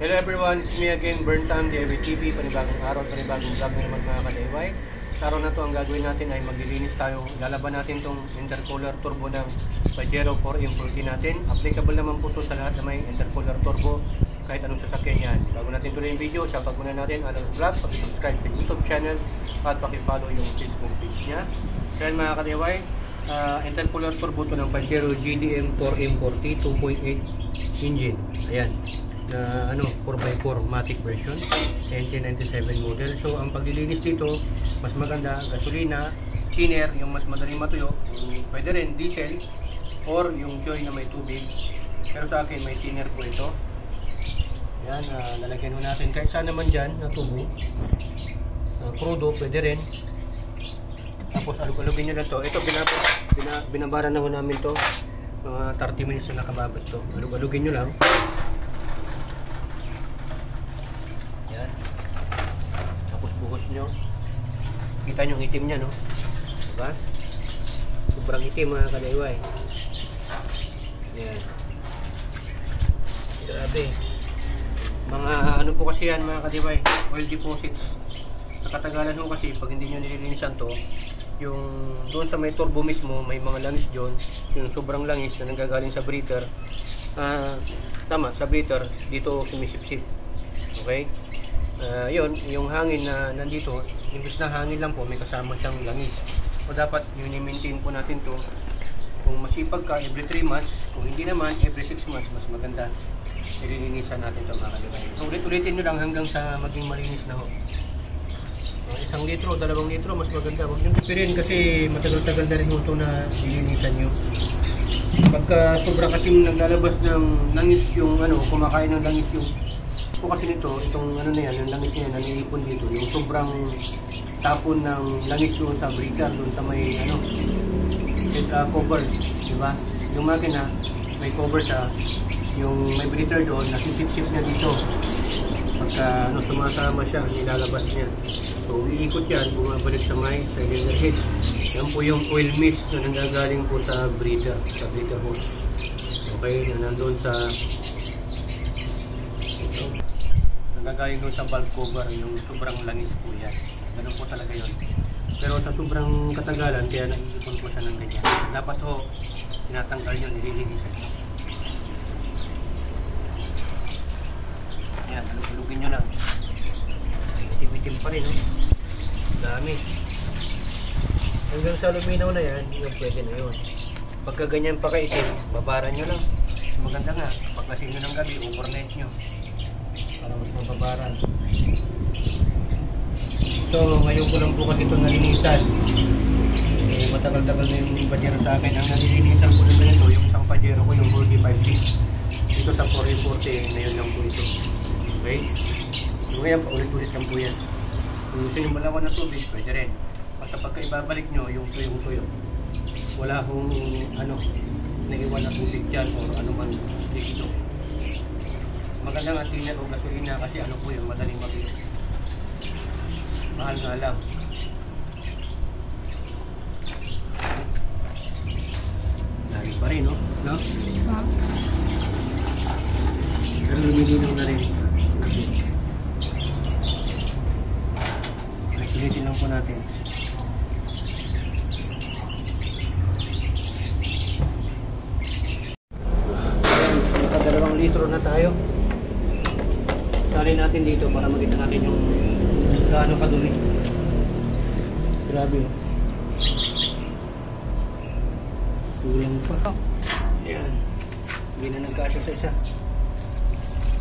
Hello everyone, it's me again, Burntam, DIY-TV, panibagong araw, panibagong vlog na naman mga ka-DIY. Sa araw na to, ang gagawin natin ay maglilinis tayo. Lalaban natin tong intercooler turbo ng Pajero 4M40 natin. Applicable naman po to sa lahat na may intercooler turbo, kahit anong sasakyan yan. Bago natin tuloy yung video, shoutout muna natin Adam's Vlog, pag-subscribe sa YouTube channel at pag-follow yung Facebook page niya. Kaya mga ka-DIY, intercooler turbo to ng Pajero GDM 4M40 2.8 engine. Ayan. 4x4 matic version 1997 model. So ang paglilinis dito mas maganda gasolina, thinner yung mas madaling matuyo, pwede rin diesel or yung joy na may tubig, pero sa akin may thinner po ito. Yan, lalagyan mo natin kahit saan naman dyan na tubo, crudo pwede rin, tapos alug-alugin nyo na to. Ito binabara na ho namin to, mga 30 minutes na nakababat to. Alug-alugin nyo lang. Buhos nyo, kita nyo yung itim nya, no? Diba? Sobrang itim mga ka-DIY. Yan, grabe. Mga ano po kasi yan mga ka-DIY, oil deposits. Sa katagalan ho kasi pag hindi nyo nililinisan to, yung doon sa may turbo mismo may mga langis doon, yung sobrang langis na nanggagaling sa breather. Tama, sa breather dito sumisipsip. Okay? Yun, yung hangin na nandito, imbes na hangin lang po, may kasama siyang langis. O dapat yun i-maintain po natin to. Kung masipag ka, every 3 months. Kung hindi naman, every 6 months, mas maganda. Ililinisan natin ito mga ka-DIY. So ulit-ulitin nyo lang hanggang sa maging malinis na ho. 1 litro, 2 litro, mas maganda. Huwag nyo pipirin kasi matagal-tagal na rin ito na ilinisan nyo. Pagka sobra kasing naglalabas ng langis yung kumakain ng langis yung kasi nito, itong na yan, yung langis niya naniipon dito, yung sobrang tapon ng langis doon sa breaker, doon sa may cover, diba? Yung makina, may cover siya, yung may breather doon, nasisip-sip niya dito. Pagka sumasama siya, nilalabas niya. So, umiikot yan, bumabalik sa may cylinder head. Yan po yung oil mist na nanggagaling po sa breather hose. Okay, na nandun sa nagagaling doon sa valve cover, yung sobrang langis po yan. Ganun po talaga yun. Pero sa sobrang katagalan, kaya naiipon po siya ng ganyan. Dapat ho, tinatanggal yun, nililinisan nyo. Yan, alugin nyo lang. Itim-itim pa rin, no? Dami. Hanggang sa luminaw na yan, yung pwede na yun. Pagka ganyan pa kaitim, babaran nyo lang. Maganda nga, pagkasin nyo ng gabi, overnight nyo. Para mas mababaran. So, ngayon ko lang po kasi ito nalinisan. Matagal-tagal na yung Pajero sa akin. Ang nalilinisan ko na ito, yung isang Pajero ko, yung 45 dito sa 440, ngayon lang po ito. Okay? So, ngayon, paulit-ulit lang po yan. Kung gusto nyo malawan na tubig, pwede rin. Basta pagka ibabalik nyo, yung tuyong-tuyo. Wala hong, naiwan na tubig dyan o anuman likido. Maganda nga thinner o gasolina kasi po yung madaling mabili. Mahal nga lang. Lagi pa rin, no? Pero lumilinaw na rin. Sulitin lang po natin. Ayan, 2 litro na tayo. Sali natin dito para makita natin yung gaano kadumi. Grabe, oh. Kulang pa. Ayan. Hindi na nagkasya sa isa.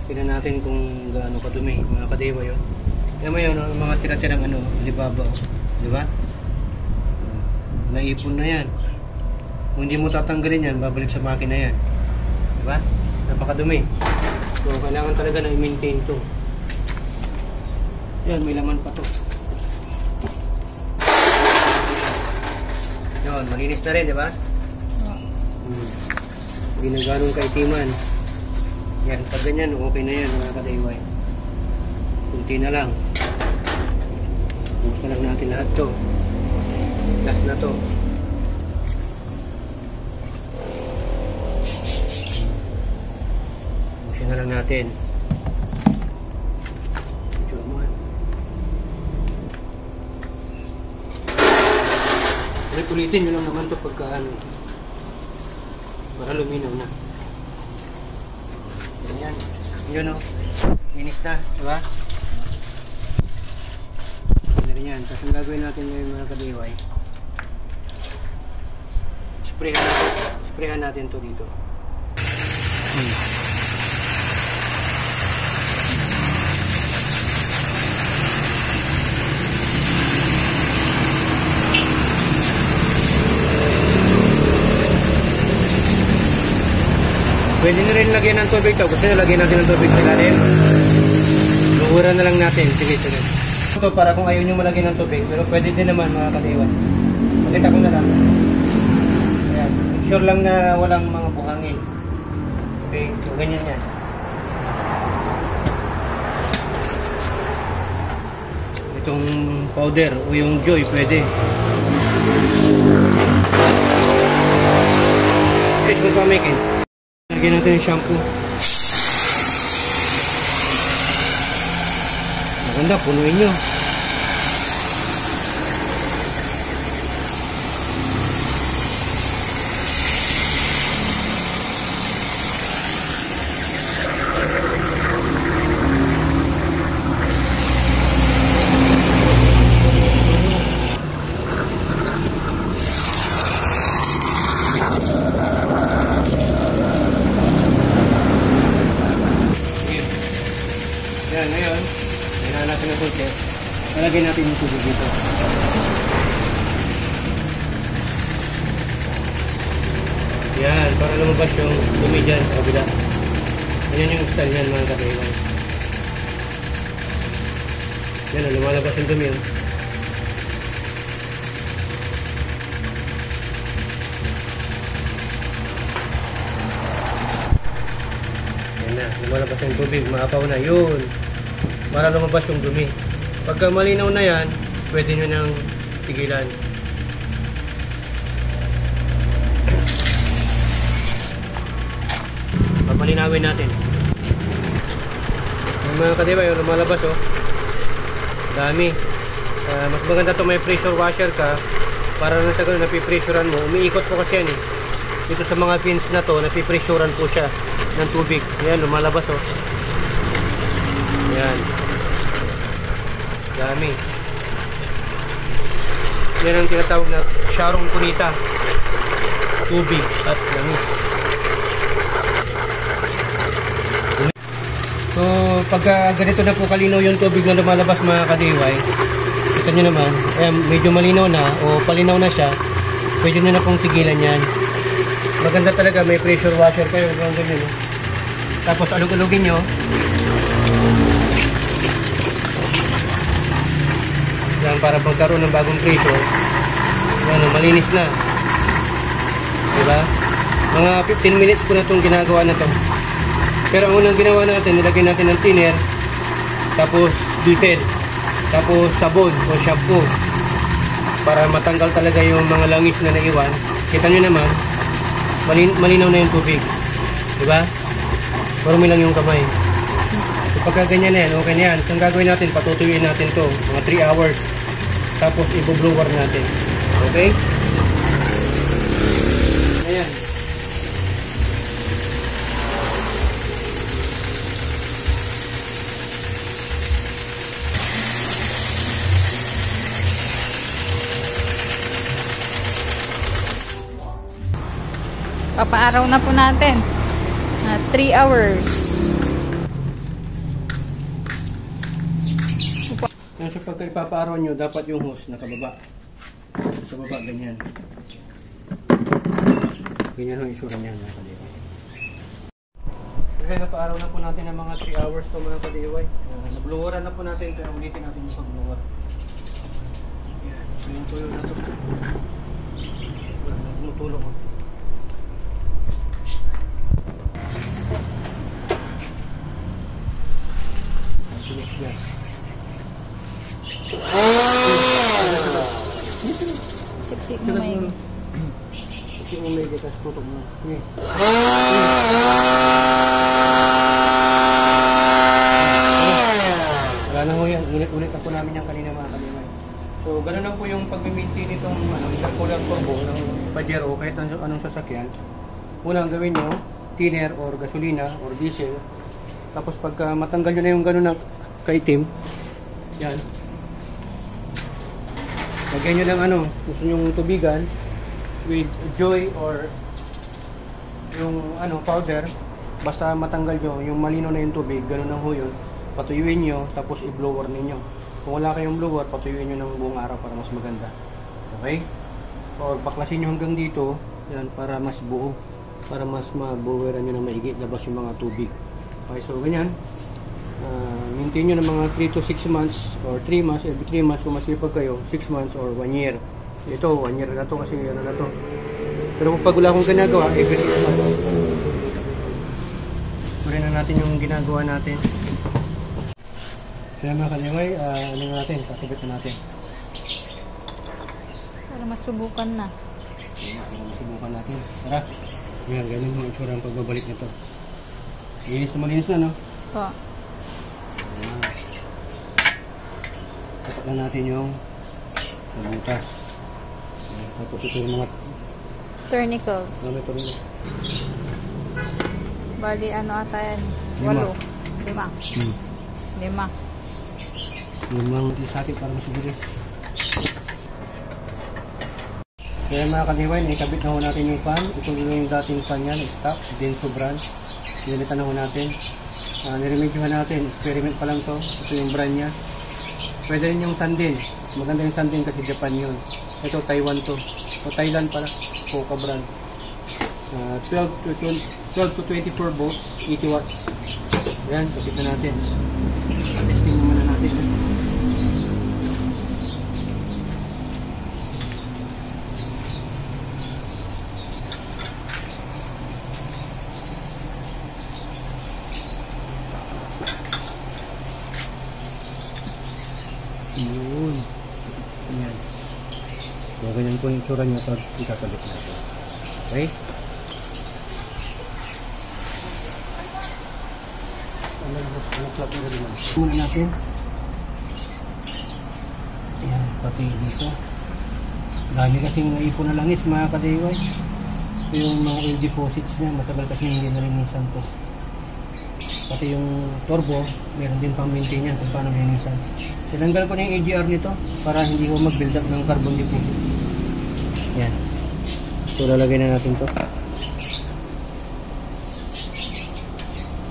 Tignan natin kung gaano kadumi. Mga ka-DIY yun. Yan mo yun, mga tira-tirang libaba. Diba? Naipon na yan. Kung hindi mo tatanggalin yan, babalik sa makina yan. Diba? Napakadumi. So, kailangan talaga na i-maintain to. Yan, may laman pa to. Yan, malinis na rin, di ba? Hindi na ganun kaitiman. Yan, pag ganyan, okay na yan, mga ka-DIY. Kunti na lang. Buksan lang natin lahat to. Last na to. na lang natin. Ulit-ulitin nyo lang naman ito pagka ano, para luminaw na. Ayan. Yun o. Linis na. Diba? Ganyan yan. Tapos ang gagawin natin ngayon mga ka-DIY, sprayhan natin to dito. Pwede na rin lagyan ng tubig to. Gusto nyo lagyan natin ng tubig sa ilalim? Luhuran na lang natin. Sige, sige. Ito para kung ayaw nyo malagyan ng tubig. Pero pwede din naman mga ka-DIY. Pakita ko na lang. Ayan. Make sure lang na walang mga buhangin. Okay, so ganyan yan. Itong powder o yung Joy pwede. Sis mo pa makin. Lagyan natin yung shampoo. Maganda, punuin nyo. Yan, ngayon, kailangan natin ng kutse. Nalagay natin yung tubig dito. Yan, para lumabas yung dumi dyan sa kabila. Yan yung style yan mga ka-DIY. Yan, lumalabas yung dumi. Yan na, lumalabas yung tubig, maapaw na yun. Para lumabas yung dumi. Pagka malinaw na yan, pwede nyo nang tigilan. Papalinawin natin. Yung mga ka-DIY, yung lumalabas oh. Dami. Mas maganda to may pressure washer ka. Para na sa ganun, napipressurean mo. Umiikot po kasi yan eh. Dito sa mga pins na to, napipressurean po siya ng tubig. Ayan, lumalabas oh. Ayan. Dami. Yan ang tinatawag na Sharon Cunita. Tubig at langis. So, pagka ganito na po kalinaw yung tubig na lumalabas mga ka-DIY, kita nyo naman, medyo malinaw na o palinaw na siya, pwede nyo na pong tigilan yan. Maganda talaga, may pressure washer kayo. Ganyan, tapos alug-alugin nyo. Yan, para pagkaroon ng bagong pressure. Yan, malinis na. Diba? Mga 15 minutes po na itong ginagawa na ito. Pero ang unang ginawa natin, nilagay natin ng thinner, tapos diesel, tapos sabon o shampoo para matanggal talaga yung mga langis na naiwan. Kita nyo naman, malinaw na yung tubig. Diba? Marumi lang yung kamay. So, pagka ganyan na yan, okay na yan. So, ang gagawin natin, patutuyuin natin to mga 3 hours. Tapos, i-blower natin. Okay? Ayan. Papaaraw na po natin. 3 hours. Yung sa pagka ipapaaraw nyo, dapat yung hose nakababa. Sa baba, ganyan. Ganyan ang isura niyan mga ka-DIY. Okay, napaaraw na po natin ng mga 3 hours to mga ka-DIY. Nabloweran na po natin. Kaya ulitin natin yung pag-blower. Yan. Yung tuyo na ito. Tumutulong ko. Yan. Siksi mo may. Siksi mo may dekas tutok mo. Wala na ho yan. Ulit-ulit na po namin yan kanina mga ka-DIY. So, ganun lang po yung pag-maintain nitong intercooler turbo ng Pajero kahit anong sasakyan. Una, ang gawin nyo, thinner or gasolina or diesel. Tapos pagka matanggal nyo na yung ganun na kaitim, yan. Lagyan nyo ng gusto nyo tubigan with Joy or yung powder. Basta matanggal nyo, yung malino na yung tubig, ganun lang ho yun. Patuyuin nyo, tapos i-blower ninyo. Kung wala kayong blower, patuyuin nyo ng buong araw para mas maganda. Okay? Or baklasin nyo hanggang dito, yan, para mas buo. Para mas mabuweran nyo ng maigi, labas yung mga tubig. Okay, so ganyan. Maintain nyo ng mga 3 to 6 months or 3 months, every 3 months kung masipag kayo, 6 months or 1 year. Ito, 1 year na to kasi na to. Pero pag wala akong ginagawa, every 6 months. Tuloy na natin yung ginagawa natin. Kaya mga kaniway, natin, kakabit na natin. Para masubukan na. Para masubukan natin. Tara. Yan, ganyan mo itsura ang pagbabalik nito. Linis na malinis na, no? Po. Tapak na natin yung butas. Tapos ito yung mga Tournicles. gamit ito rin. Bali, ata yan? 8. 5. 5. Limang sakit para mas bilis. Kaya mga kaniway, ikabit na ho natin yung fan. Ito yung dating fan yan, stock, Denso brand. Nilitan na ho natin. Niremedyohan natin, experiment pa lang to. Ito yung brand niya. Pwede rin yung Sandin. Maganda yung Sandin kasi Japan yun. Ito Taiwan to. O Thailand pala. Poca brand. 12 to 24 volts, 80 watts. Yan, kapit na natin. Testing muna natin. Yun. Ayan. So, ganyan po yung tsura niya pag ikakabit natin. Okay? Muna natin. Ayan, pati dito. Dami kasing naipon na langis mga kadiway. Yung mga oil deposits niya, matagal kasi hindi nalinisan to. Pati yung turbo, meron din pang maintain yan kung paano linisan. Tinanggal ko na yung AGR nito para hindi ko mag-build up ng carbon deposit. Yan. So lalagay na natin to.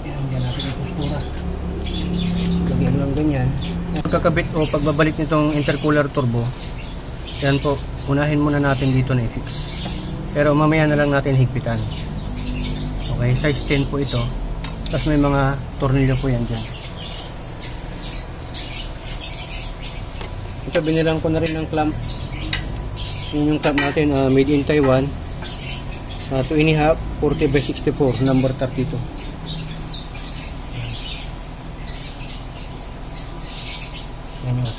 Yan, yan natin yung postura. Lagyan lang ganyan. Pagkakabit o pagbabalik nitong intercooler turbo, yan po, unahin muna natin dito na i-fix. Pero mamaya na lang natin higpitan. Okay, size 10 po ito. Tapos may mga tornilyo po yan dyan. Ito binilang ko na rin ng clamp. Yun yung clamp natin, made in Taiwan. 2.5, 40 by 64, number 32. Yan yun.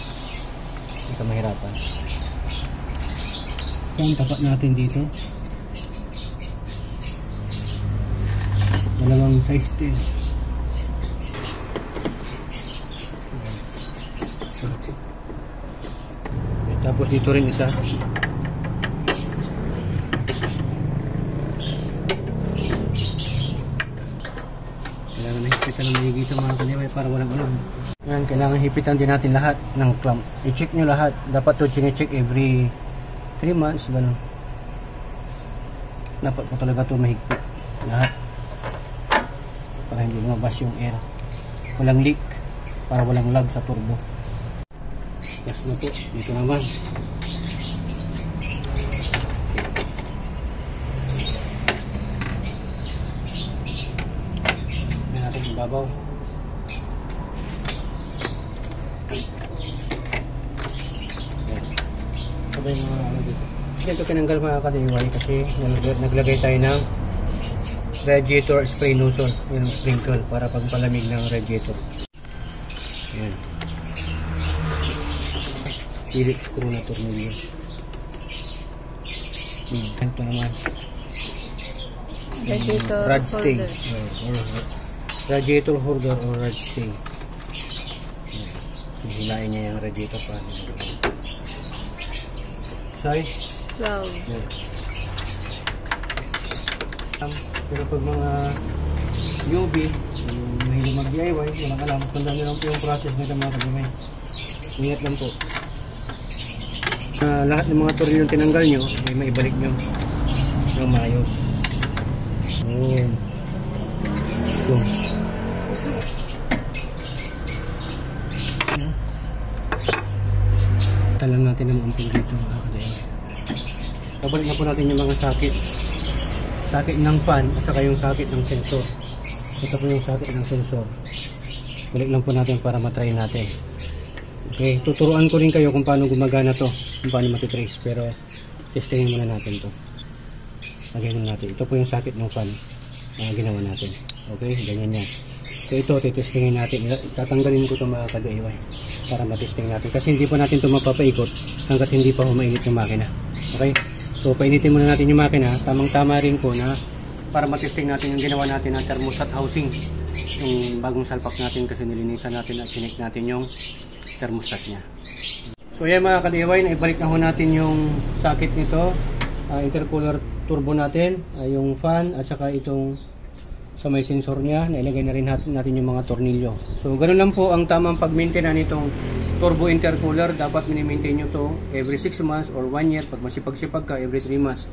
Hindi ka mahirapan. Yan, tapat natin dito. Dalawang size 10. Tapos dito rin isa. Kailangan hipitan ng mahigit mga kaniway para walang alam. Yan, kailangan hipitan din natin lahat ng clamp. I-check nyo lahat. Dapat to check every 3 months. Ganun. Dapat po talaga ito mahigpit. Lahat. Para hindi lumabas yung air. Walang leak. Para walang lag sa turbo. Yes na po. Dito naman. Hindi natin yung babaw. Yan. Sabay mga ano dito. Ito tinanggal mga kadiway kasi naglagay tayo ng radiator spray nozzle, yung sprinkle para pagpalamig ng radiator. Ayan. Phillips screw na tornilyo. Ito naman. Radiator rod stay. holder. Radiator holder or rod stay. Hilain niya yung radiator pa. size 12. yeah. Pero pag mga newbie, yung mahilig mag-DIY, walang alam, tandaan nyo lang po yung process nito mga kadimay. Ingat lang po. Lahat ng mga tornilyo tinanggal nyo, ay maibalik nyo ng maayos. Ayan. Ito. Talang natin ang ampul dito mga kadimay. Babalik na po natin yung mga sakit ng fan at saka yung sakit ng sensor. Ito po yung sakit ng sensor. Balik lang po natin para matry natin. Okay, tuturuan ko rin kayo kung paano gumagana to, kung paano matitrace, pero testingin muna natin to. Lagyan natin. Ito po yung sakit ng fan na ginawa natin. Okay, ganyan yan. So ito, titestingin natin. Tatanggalin ko ito mga ka-DIY para matesting natin. Kasi hindi pa natin ito mapapaikot hanggat hindi pa humainit yung makina. Okay, so painitin muna natin yung makina. Tamang-tama rin po na para matesting natin yung ginawa natin na thermostat housing. Yung bagong salpak natin kasi nilinisan natin at chinek natin yung thermostat niya. So yan mga ka-DIY, naibalik na ho natin yung socket nito, intercooler turbo natin, yung fan at saka itong sa may sensor niya, nailagay na rin natin yung mga tornilyo. So ganoon lang po ang tamang pag-maintain nitong turbo intercooler. Dapat mini-maintain nyo to every 6 months or 1 year. Pag masipag-sipag ka, every 3 months.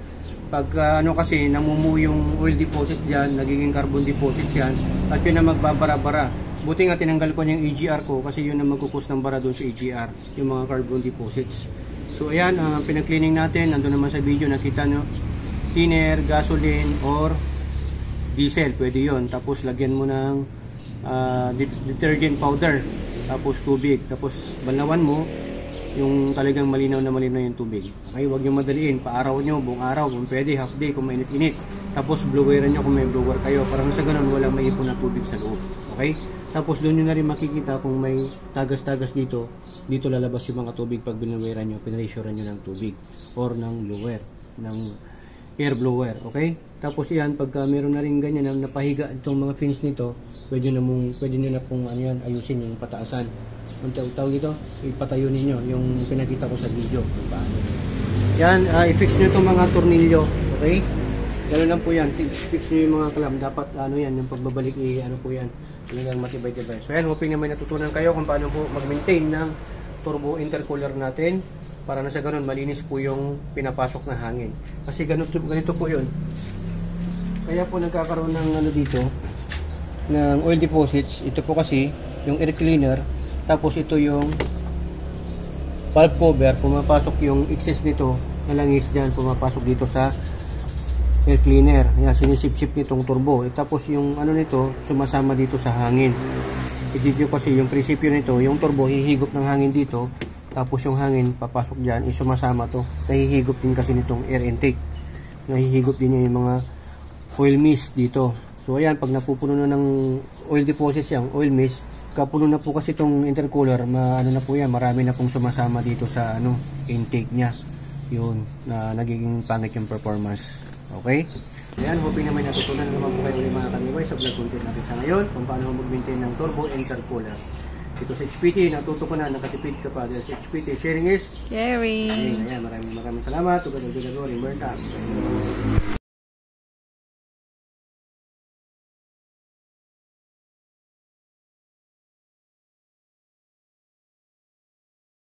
Pag ano kasi namumuo yung oil deposits dyan, nagiging carbon deposits yan, at yun na magbabara-bara. Buti nga tinanggal ko yung EGR ko kasi yun ang magkukus ng bara doon sa EGR, yung mga carbon deposits. So ayan, pinag-cleaning natin, nandun naman sa video, nakita nyo, thinner, gasoline, or diesel, pwede yun. Tapos lagyan mo ng detergent powder, tapos tubig, tapos balawan mo yung talagang malinaw na malinaw yung tubig. Okay, huwag nyo madaliin, paaraw nyo, buong araw, kung pwede, half day, kung mainit-init. Tapos bloweran nyo kung may blower kayo, parang sa ganun walang maipon na tubig sa loob. Okay? Tapos doon nyo na rin makikita kung may tagas-tagas dito, dito lalabas yung mga tubig pag binaweran nyo, pinresurean nyo ng tubig or ng blower, ng air blower. Okay? Tapos yan, pagka meron na rin ganyan na napahiga itong mga fins nito, pwede nyo na pong ano yan, ayusin yung pataasan. Ang tawag dito, ipatayo ninyo yung pinakita ko sa video. Yan, i-fix nyo itong mga tornilyo. Okay? Ganoon lang po yan. Fix nyo yung mga kalam. Dapat ano yan, yung pagbabalik ano po yan. Talagang matibay-tibay. So yan, hoping na may natutunan kayo kung paano po mag-maintain ng turbo intercooler natin para na sa ganun malinis po yung pinapasok na hangin. Kasi ganito po yun. Kaya po nagkakaroon ng ano dito ng oil deposits. Ito po kasi yung air cleaner, tapos ito yung valve cover, pumapasok yung excess nito na langis dyan, pumapasok dito sa air cleaner. Ayan, sinisip-sip nitong turbo. Tapos yung ano nito, sumasama dito sa hangin. Dito kasi yung prinsipyo nito, yung turbo hihigop ng hangin dito, tapos yung hangin papasok dyan, sumasama to. Nahihigop din kasi nitong air intake. Nahihigop din yung mga oil mist dito. So ayan, pag napupuno na ng oil deposits yung oil mist, kapuno na po kasi itong intercooler, ano na po yan, marami na pong sumasama dito sa ano, intake niya. Yun, na nagiging pangit yung performance. Okay? Ayan, hoping na may natutunan naman po kayo mga ka-DIY sa vlog content natin sa ngayon kung paano mag-maintain ng turbo intercooler. Ito sa HPT, natuto ko na, nakatipid ka pa dahil sa HPT. Sharing is Sharing. Ayan, maraming salamat. Tugad-tugad, burn time.